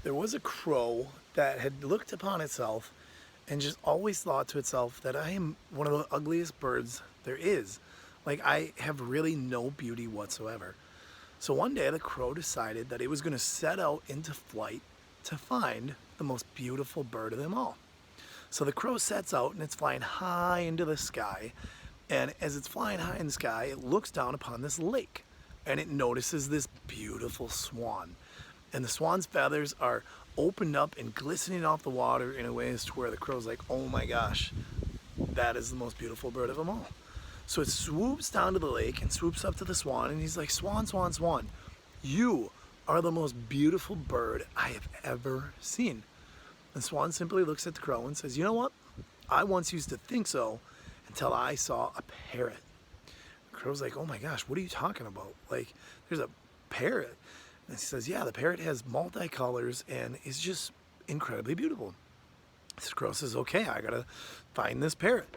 There was a crow that had looked upon itself and just always thought to itself that I am one of the ugliest birds there is. Like, I have really no beauty whatsoever. So one day the crow decided that it was going to set out into flight to find the most beautiful bird of them all. So the crow sets out and it's flying high into the sky. And as it's flying high in the sky, it looks down upon this lake and it notices this beautiful swan. And the swan's feathers are opened up and glistening off the water in a way as to where the crow's like, oh my gosh, that is the most beautiful bird of them all. So it swoops down to the lake and swoops up to the swan and he's like, swan, swan, swan, you are the most beautiful bird I have ever seen. And swan simply looks at the crow and says, you know what? I once used to think so until I saw a parrot. The crow's like, oh my gosh, what are you talking about? Like, there's a parrot. And he says, yeah, the parrot has multicolors and is just incredibly beautiful. The crow says, okay, I gotta find this parrot.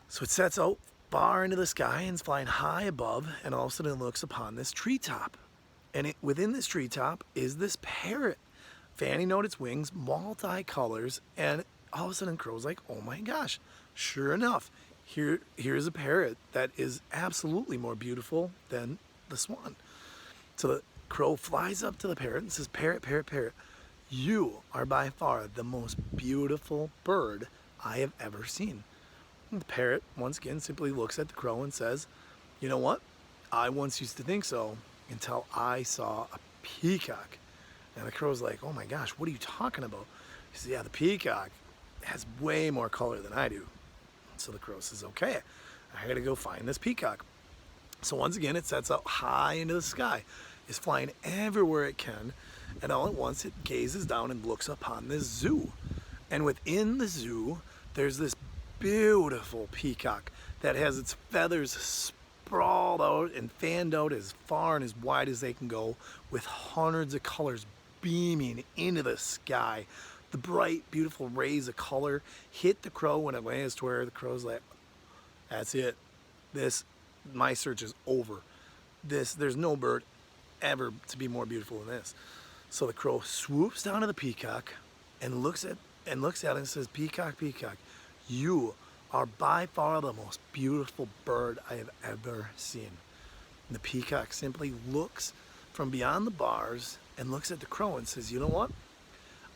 So it sets out far into the sky and is flying high above, and all of a sudden it looks upon this treetop. And within this treetop is this parrot, fanning out its wings, multicolors, and all of a sudden crow's like, oh my gosh, sure enough, here's a parrot that is absolutely more beautiful than the swan. So the crow flies up to the parrot and says, parrot, parrot, parrot, you are by far the most beautiful bird I have ever seen. And the parrot, once again, simply looks at the crow and says, you know what? I once used to think so until I saw a peacock. And the crow's like, oh my gosh, what are you talking about? He says, yeah, the peacock has way more color than I do. So the crow says, okay, I gotta go find this peacock. So once again, it sets out high into the sky, is flying everywhere it can, and all at once it gazes down and looks upon this zoo. And within the zoo, there's this beautiful peacock that has its feathers sprawled out and fanned out as far and as wide as they can go, with hundreds of colors beaming into the sky. The bright, beautiful rays of color hit the crow in a way as to where the crow's like, that's it. My search is over. There's no bird ever to be more beautiful than this. So the crow swoops down to the peacock and looks at it and says, peacock, peacock, you are by far the most beautiful bird I have ever seen. And the peacock simply looks from beyond the bars and looks at the crow and says, you know what?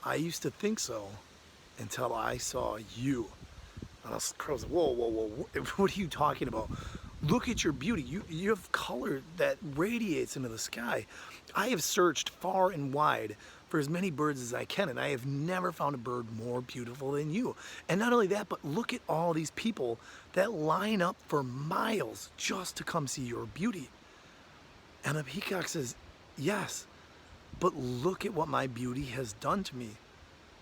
I used to think so until I saw you. And the crow's like, whoa, whoa, whoa, what are you talking about? Look at your beauty. You have color that radiates into the sky. I have searched far and wide for as many birds as I can, and I have never found a bird more beautiful than you. And not only that, but look at all these people that line up for miles just to come see your beauty. And the peacock says, yes, but look at what my beauty has done to me.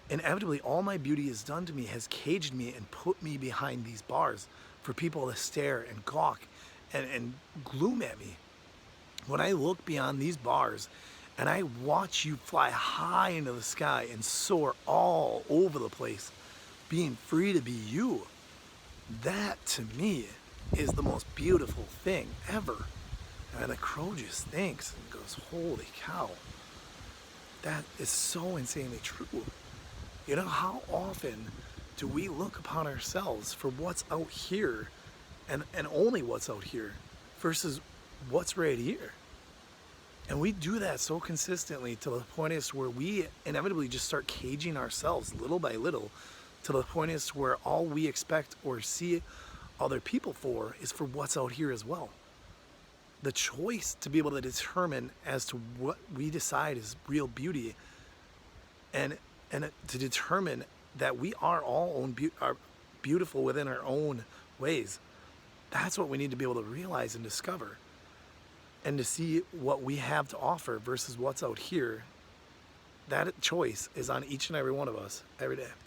Inevitably, all my beauty has done to me has caged me and put me behind these bars for people to stare and gawk and gloom at me. When I look beyond these bars and I watch you fly high into the sky and soar all over the place, being free to be you, that to me is the most beautiful thing ever. And the crow just thinks and goes, holy cow, that is so insanely true. You know, how often do we look upon ourselves for what's out here and only what's out here versus what's right here? And we do that so consistently to the point is where we inevitably just start caging ourselves little by little to the point is where all we expect or see other people for is for what's out here as well. The choice to be able to determine as to what we decide is real beauty and to determine that we are all are beautiful within our own ways. That's what we need to be able to realize and discover, and to see what we have to offer versus what's out here. That choice is on each and every one of us every day.